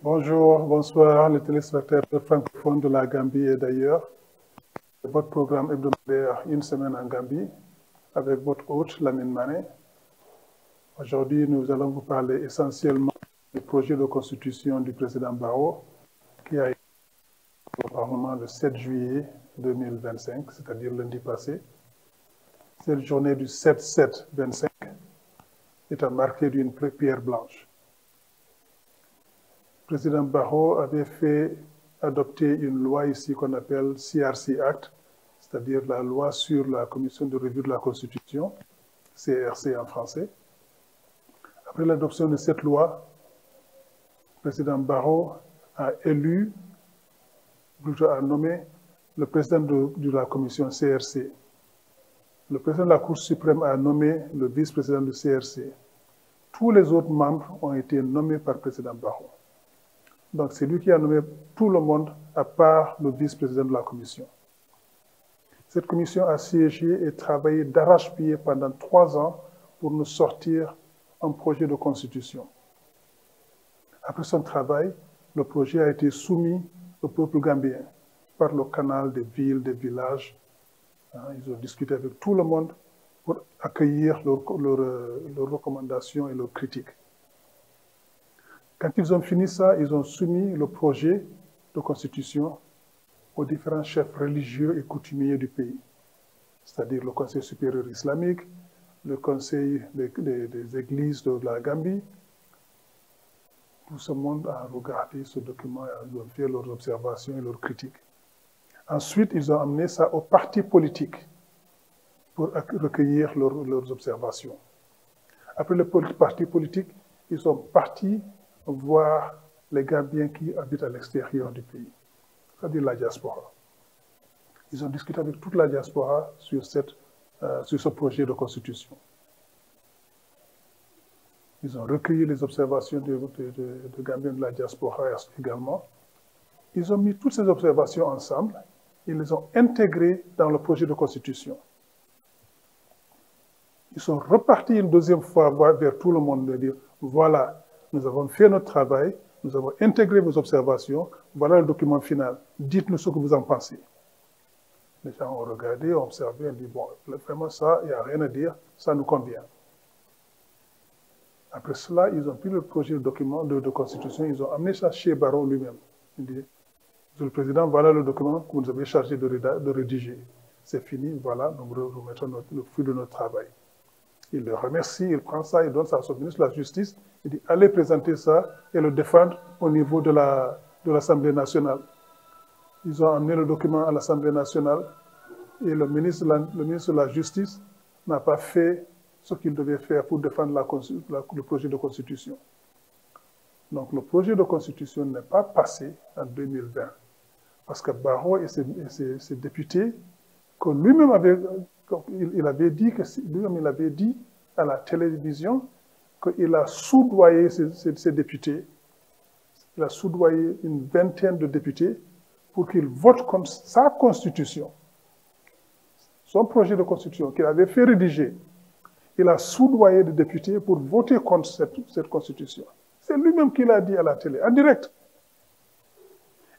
Bonjour, bonsoir les téléspectateurs francophones de la Gambie et d'ailleurs. Votre programme hebdomadaire Une semaine en Gambie avec votre hôte Lamine Mané. Aujourd'hui, nous allons vous parler essentiellement du projet de constitution du président Barrow qui a été au Parlement le 7 juillet 2025, c'est-à-dire lundi passé. Cette journée du 7-7-25 est marquée d'une pierre blanche. Le président Barrow avait fait adopter une loi ici qu'on appelle CRC Act, c'est-à-dire la loi sur la commission de revue de la Constitution, CRC en français. Après l'adoption de cette loi, le président Barrow a nommé le président de la commission CRC. Le président de la Cour suprême a nommé le vice-président du CRC. Tous les autres membres ont été nommés par le président Barrow. Donc, c'est lui qui a nommé tout le monde, à part le vice-président de la commission. Cette commission a siégé et travaillé d'arrache-pied pendant 3 ans pour nous sortir un projet de constitution. Après son travail, le projet a été soumis au peuple gambien par le canal des villes, des villages. Ils ont discuté avec tout le monde pour accueillir leurs recommandations et leurs critiques. Quand ils ont fini ça, ils ont soumis le projet de constitution aux différents chefs religieux et coutumiers du pays, c'est-à-dire le Conseil supérieur islamique, le Conseil des églises de la Gambie. Tout ce monde a regardé ce document, ils ont fait leurs observations et leurs critiques. Ensuite, ils ont amené ça aux partis politiques pour recueillir leurs observations. Après les partis politiques, ils sont partis voir les Gambiens qui habitent à l'extérieur du pays, c'est-à-dire la diaspora. Ils ont discuté avec toute la diaspora sur ce projet de constitution. Ils ont recueilli les observations de Gambiens de la diaspora également. Ils ont mis toutes ces observations ensemble, ils les ont intégrées dans le projet de constitution. Ils sont repartis une deuxième fois vers tout le monde et dire, voilà, nous avons fait notre travail, nous avons intégré vos observations, voilà le document final. Dites-nous ce que vous en pensez. Les gens ont regardé, ont observé, ont dit, bon, vraiment ça, il n'y a rien à dire, ça nous convient. Après cela, ils ont pris le projet de document de constitution, ils ont amené ça chez Barrow lui-même. Il dit, Monsieur le Président, voilà le document que vous nous avez chargé de rédiger. C'est fini, voilà, nous remettons le fruit de notre travail. Il le remercie, il prend ça, il donne ça à son ministre de la Justice. Il dit, allez présenter ça et le défendre au niveau de l'Assemblée nationale. Ils ont amené le document à l'Assemblée nationale et le ministre de la Justice n'a pas fait ce qu'il devait faire pour défendre le projet de constitution. Donc le projet de constitution n'est pas passé en 2020 parce que Barrow et ses députés, que lui-même il avait dit à la télévision qu'il a soudoyé ses députés, il a soudoyé une vingtaine de députés pour qu'ils votent contre sa constitution. Son projet de constitution qu'il avait fait rédiger, il a soudoyé des députés pour voter contre cette constitution. C'est lui-même qui l'a dit à la télé, en direct.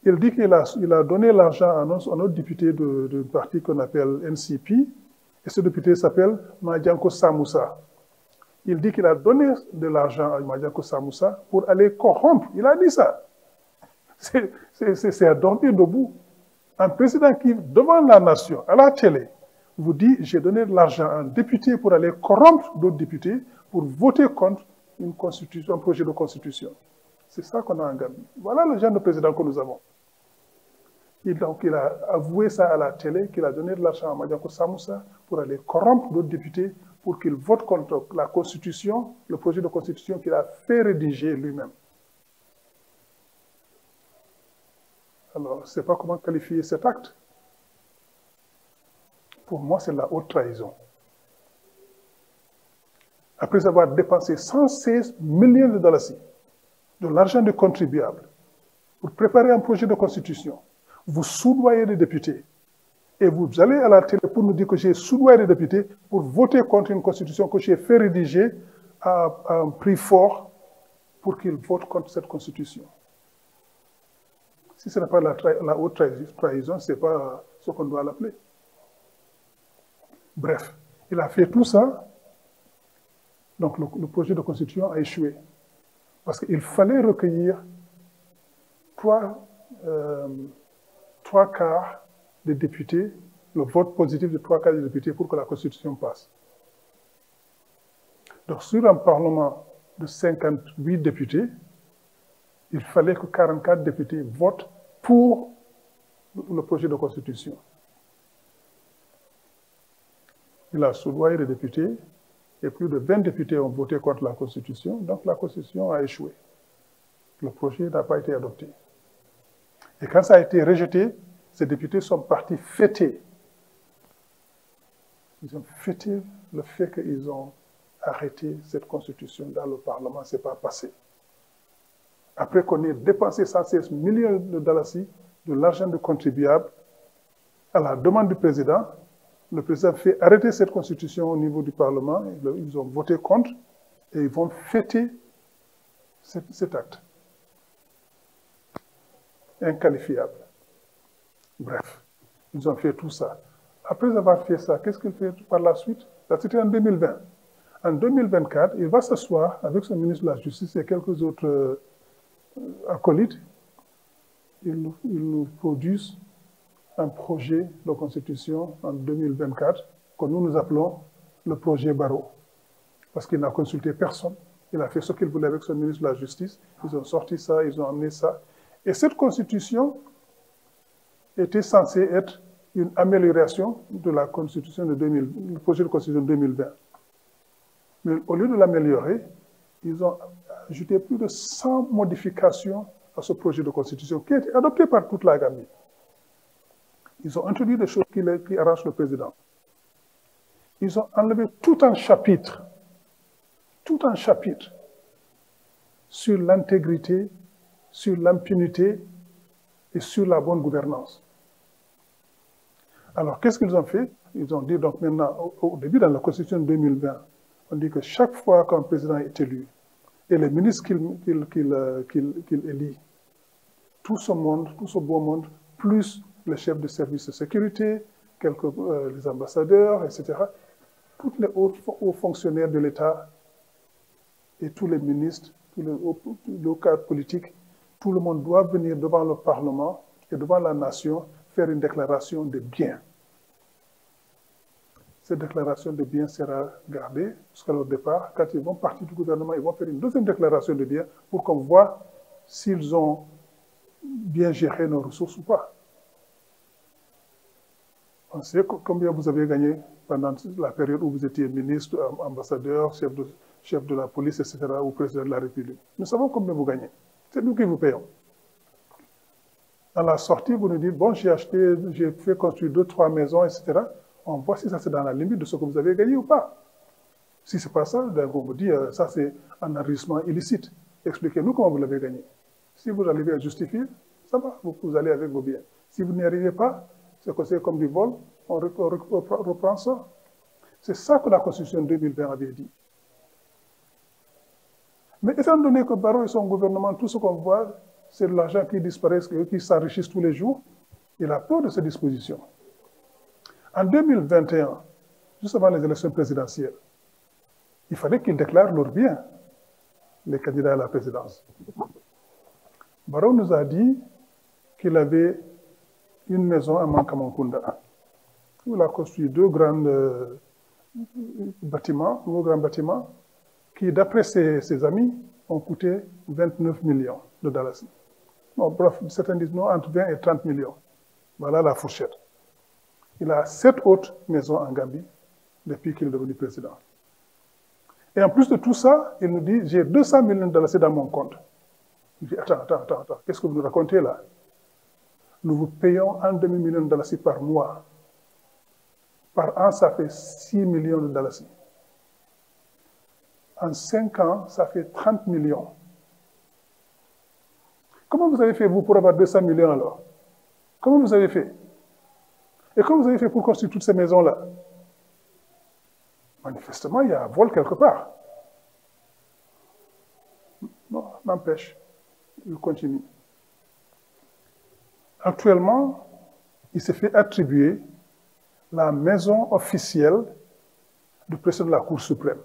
Il dit qu'il a donné l'argent à un autre député d'un parti qu'on appelle NCP, et ce député s'appelle Madianko Samoussa. Il dit qu'il a donné de l'argent à Madianko Samoussa pour aller corrompre. Il a dit ça. C'est à dormir debout. Un président qui, devant la nation, à la télé, vous dit « j'ai donné de l'argent à un député pour aller corrompre d'autres députés pour voter contre un projet de constitution ». C'est ça qu'on a en Gambie. Voilà le genre de président que nous avons. Donc, il a avoué ça à la télé, qu'il a donné de l'argent à Madianko Samoussa pour aller corrompre d'autres députés pour qu'ils votent contre la Constitution, le projet de Constitution qu'il a fait rédiger lui-même. Alors, je ne sais pas comment qualifier cet acte. Pour moi, c'est la haute trahison. Après avoir dépensé 116 millions de dollars de l'argent des contribuables pour préparer un projet de constitution, vous soudoyez les députés et vous allez à la télé pour nous dire que j'ai soudoyé les députés pour voter contre une constitution que j'ai fait rédiger à un prix fort pour qu'ils votent contre cette constitution. Si ce n'est pas la haute trahison, ce n'est pas ce qu'on doit l'appeler. Bref, il a fait tout ça, donc le projet de constitution a échoué. Parce qu'il fallait recueillir trois quarts des députés, le vote positif de 3 quarts des députés pour que la constitution passe. Donc sur un parlement de 58 députés, il fallait que 44 députés votent pour le projet de constitution. Il a soudoyé les députés et plus de 20 députés ont voté contre la constitution, donc la constitution a échoué. Le projet n'a pas été adopté. Et quand ça a été rejeté, ces députés sont partis fêter. Ils ont fêté le fait qu'ils ont arrêté cette constitution dans le Parlement, ce n'est pas passé. Après qu'on ait dépensé 116 millions de dalasi, de l'argent de contribuables, à la demande du président, le président fait arrêter cette constitution au niveau du Parlement, ils ont voté contre, et ils vont fêter cet acte. Inqualifiable. Bref, ils ont fait tout ça. Après avoir fait ça, qu'est-ce qu'il fait par la suite? C'était en 2020. En 2024, il va s'asseoir avec son ministre de la Justice et quelques autres acolytes. Ils nous produisent un projet de constitution en 2024 que nous appelons le projet Barrot. Parce qu'il n'a consulté personne. Il a fait ce qu'il voulait avec son ministre de la Justice. Ils ont sorti ça, ils ont amené ça. Et cette constitution était censée être une amélioration de la constitution de 2000, le projet de constitution de 2020. Mais au lieu de l'améliorer, ils ont ajouté plus de 100 modifications à ce projet de constitution qui a été adopté par toute la Gambie. Ils ont introduit des choses qui arrangent le président. Ils ont enlevé tout un chapitre sur l'intégrité, sur l'impunité et sur la bonne gouvernance. Alors, qu'est-ce qu'ils ont fait? Ils ont dit, donc maintenant, au début, dans la Constitution de 2020, on dit que chaque fois qu'un président est élu, et les ministres qu'il élit, tout ce monde, tout ce beau monde, plus le chef de service de sécurité, les ambassadeurs, etc., tous les hauts fonctionnaires de l'État et tous les ministres, tous les cadres politiques, tout le monde doit venir devant le Parlement et devant la nation faire une déclaration de biens. Cette déclaration de biens sera gardée jusqu'à leur départ. Quand ils vont partir du gouvernement, ils vont faire une deuxième déclaration de biens pour qu'on voit s'ils ont bien géré nos ressources ou pas. On sait combien vous avez gagné pendant la période où vous étiez ministre, ambassadeur, chef de la police, etc., ou président de la République. Nous savons combien vous gagnez. C'est nous qui vous payons. À la sortie, vous nous dites, bon, j'ai fait construire 2-3 maisons, etc. On voit si ça c'est dans la limite de ce que vous avez gagné ou pas. Si ce n'est pas ça, on vous dit, ça c'est un enrichissement illicite. Expliquez-nous comment vous l'avez gagné. Si vous arrivez à justifier, ça va, vous allez avec vos biens. Si vous n'y arrivez pas, c'est que c'est comme du vol, on reprend ça. C'est ça que la Constitution 2020 avait dit. Mais étant donné que Barrot et son gouvernement, tout ce qu'on voit, c'est de l'argent qui disparaît, qui s'enrichissent tous les jours, il a peur de ces dispositions. En 2021, juste avant les élections présidentielles, il fallait qu'ils déclarent leurs biens, les candidats à la présidence. Barrot nous a dit qu'il avait une maison à Mankamonkunda, où il a construit deux grands bâtiments, qui, d'après ses amis, ont coûté 29 millions de dollars. Non, bref, certains disent non, entre 20 et 30 millions. Voilà la fourchette. Il a 7 autres maisons en Gambie depuis qu'il est devenu président. Et en plus de tout ça, il nous dit, j'ai 200 millions de dollars dans mon compte. Il dit, attends, qu'est-ce que vous nous racontez là? Nous vous payons 1 demi-million de dollars par mois. Par an, ça fait 6 millions de dollars. En 5 ans, ça fait 30 millions. Comment vous avez fait, vous, pour avoir 200 millions alors? Comment vous avez fait? Et comment vous avez fait pour construire toutes ces maisons-là? Manifestement, il y a un vol quelque part. Non, n'empêche. Il continue. Actuellement, il s'est fait attribuer la maison officielle du président de la Cour suprême,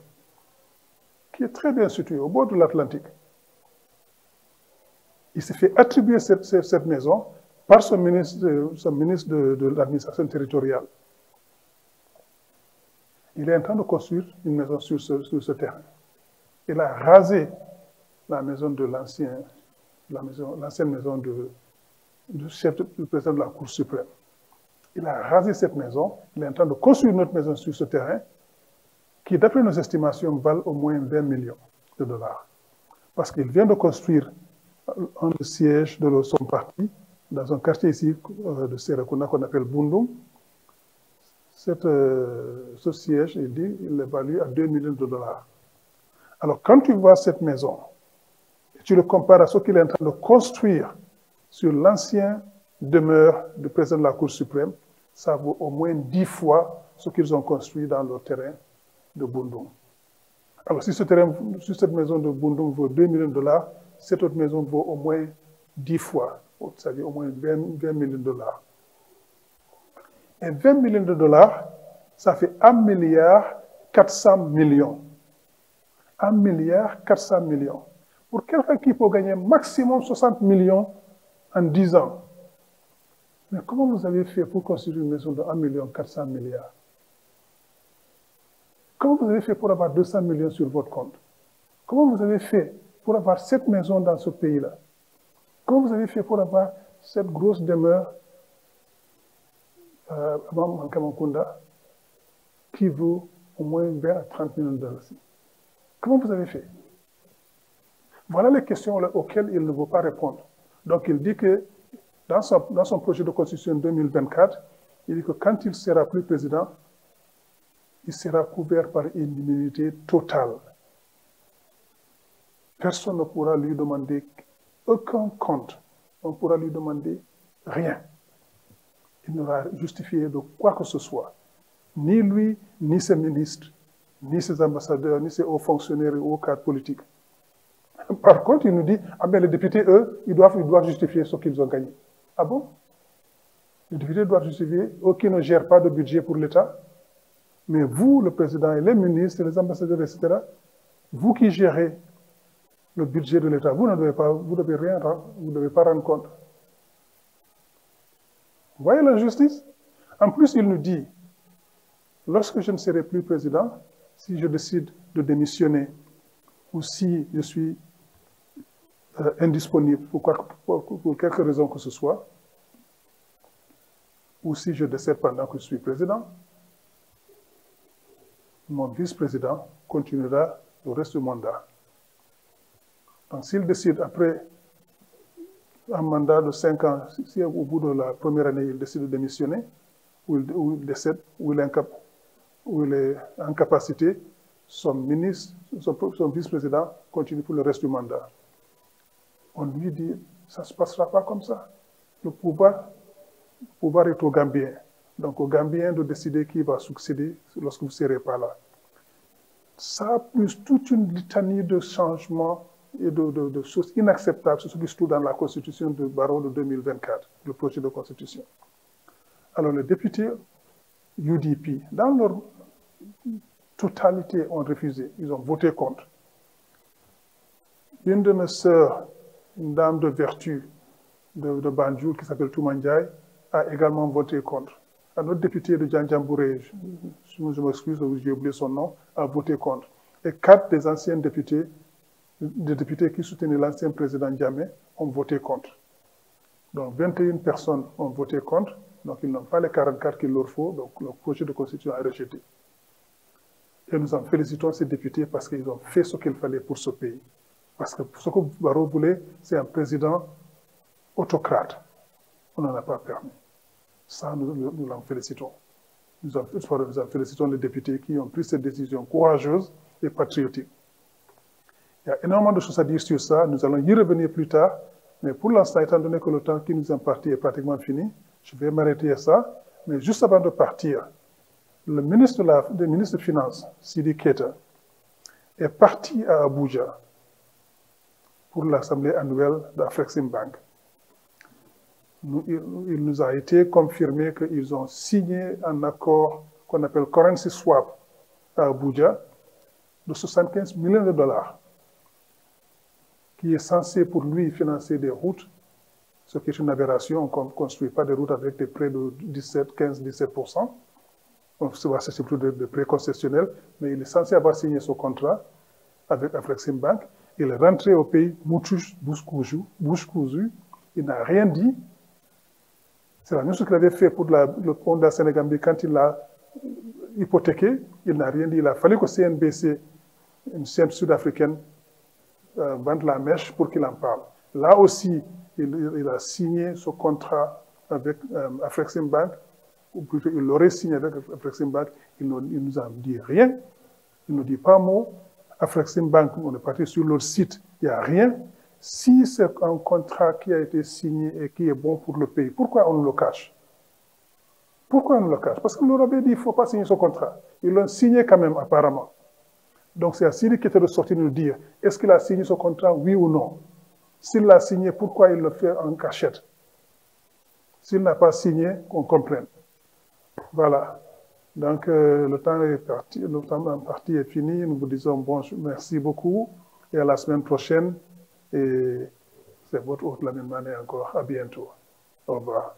qui est très bien située au bord de l'Atlantique. Il s'est fait attribuer cette maison par son ministre de l'administration territoriale. Il est en train de construire une maison sur ce terrain. Il a rasé la maison de l'ancienne maison du président de la Cour suprême. Il a rasé cette maison, il est en train de construire une autre maison sur ce terrain, qui, d'après nos estimations, valent au moins 20 millions de dollars. Parce qu'il vient de construire un siège de son parti dans un quartier ici de Serekunda qu'on appelle Bundung. Ce siège, il évalue à 2 millions de dollars. Alors, quand tu vois cette maison, et tu le compares à ce qu'il est en train de construire sur l'ancienne demeure du président de la Cour suprême, ça vaut au moins 10 fois ce qu'ils ont construit dans leur terrain de Bundung. Alors, si cette maison de Bundung vaut 2 millions de dollars, cette autre maison vaut au moins 10 fois, c'est-à-dire au moins 20 millions de dollars. Et 20 millions de dollars, ça fait 1 milliard 400 millions. 1 milliard 400 millions. Pour quelqu'un qui peut gagner maximum 60 millions en 10 ans. Mais comment vous avez fait pour construire une maison de 1 million 400 milliards? Comment vous avez fait pour avoir 200 millions sur votre compte? Comment vous avez fait pour avoir cette maison dans ce pays-là? Comment vous avez fait pour avoir cette grosse demeure à Kamakunda qui vaut au moins 20 à 30 millions de dollars? Comment vous avez fait? Voilà les questions auxquelles il ne veut pas répondre. Donc il dit que dans son projet de constitution 2024, il dit que quand il sera plus président, il sera couvert par une immunité totale. Personne ne pourra lui demander aucun compte. On ne pourra lui demander rien. Il n'aura justifié de quoi que ce soit. Ni lui, ni ses ministres, ni ses ambassadeurs, ni ses hauts fonctionnaires et hauts cadres politiques. Par contre, il nous dit, ah ben les députés, eux, ils doivent justifier ce qu'ils ont gagné. Ah bon? Les députés doivent justifier, eux qui ne gèrent pas de budget pour l'État. Mais vous, le président et les ministres, les ambassadeurs, etc., vous qui gérez le budget de l'État, vous ne devez pas rendre compte. Vous voyez l'injustice? En plus, il nous dit, lorsque je ne serai plus président, si je décide de démissionner ou si je suis indisponible pour quelque raison que ce soit, ou si je décède pendant que je suis président, mon vice-président continuera le reste du mandat. Donc s'il décide après un mandat de 5 ans, si au bout de la première année il décide de démissionner, ou il décède, ou il est en capacité, son ministre, son vice-président continue pour le reste du mandat. On lui dit, ça ne se passera pas comme ça. Le pouvoir est au Gambien. Donc au Gambien de décider qui va succéder lorsque vous ne serez pas là. Ça, plus toute une litanie de changements et de choses inacceptables, c'est ce qui se trouve dans la Constitution de Barrow de 2024, le projet de Constitution. Alors les députés UDP, dans leur totalité, ont refusé. Ils ont voté contre. Une de mes sœurs, une dame de vertu de Banjul qui s'appelle Toumandiaï, a également voté contre. Un autre député de Djandjambouré, je m'excuse, j'ai oublié son nom, a voté contre. Et 4 des anciens députés, des députés qui soutenaient l'ancien président Djamé, ont voté contre. Donc 21 personnes ont voté contre, donc ils n'ont pas les 44 qu'il leur faut, donc le projet de constitution est rejeté. Et nous en félicitons ces députés parce qu'ils ont fait ce qu'il fallait pour ce pays. Parce que ce que Barrow voulait, c'est un président autocrate. On n'en a pas permis. Ça, nous l'en félicitons. Nous en félicitons les députés qui ont pris cette décision courageuse et patriotique. Il y a énormément de choses à dire sur ça. Nous allons y revenir plus tard. Mais pour l'instant, étant donné que le temps qui nous est imparti est pratiquement fini, je vais m'arrêter à ça. Mais juste avant de partir, le ministre des Finances, Sidi Keita, est parti à Abuja pour l'assemblée annuelle d'Afrexim Bank. il nous a été confirmé qu'ils ont signé un accord qu'on appelle Currency Swap à Abuja de 75 millions de dollars, qui est censé pour lui financer des routes, ce qui est une aberration. On ne construit pas des routes avec des prêts de 15-17%. C'est plutôt des prêts concessionnels, mais il est censé avoir signé ce contrat avec Afreximbank. Il est rentré au pays, bouche cousue, il n'a rien dit. C'est la même chose qu'il avait fait pour le pont de la Sénégambie quand il l'a hypothéqué. Il n'a rien dit. Il a fallu que CNBC, une chaîne sud-africaine, vende la mèche pour qu'il en parle. Là aussi, il a signé ce contrat avec Afreximbank, ou plutôt il l'aurait signé avec Afreximbank. Il ne nous a dit rien. Il ne dit pas un mot. Afreximbank, on est parti sur leur site, il n'y a rien. Si c'est un contrat qui a été signé et qui est bon pour le pays, pourquoi on nous le cache? Pourquoi on nous le cache? Parce qu'on leur avait dit qu'il ne faut pas signer ce contrat. Ils l'ont signé quand même, apparemment. Donc c'est à Sidi qui était de sortir nous dire, est-ce qu'il a signé ce contrat, oui ou non? S'il l'a signé, pourquoi il le fait en cachette? S'il n'a pas signé, qu'on comprenne. Voilà. Donc le temps est parti, le temps en partie est fini. Nous vous disons merci beaucoup et à la semaine prochaine. Et c'est votre hôte Lamine Mané encore. À bientôt. Au revoir.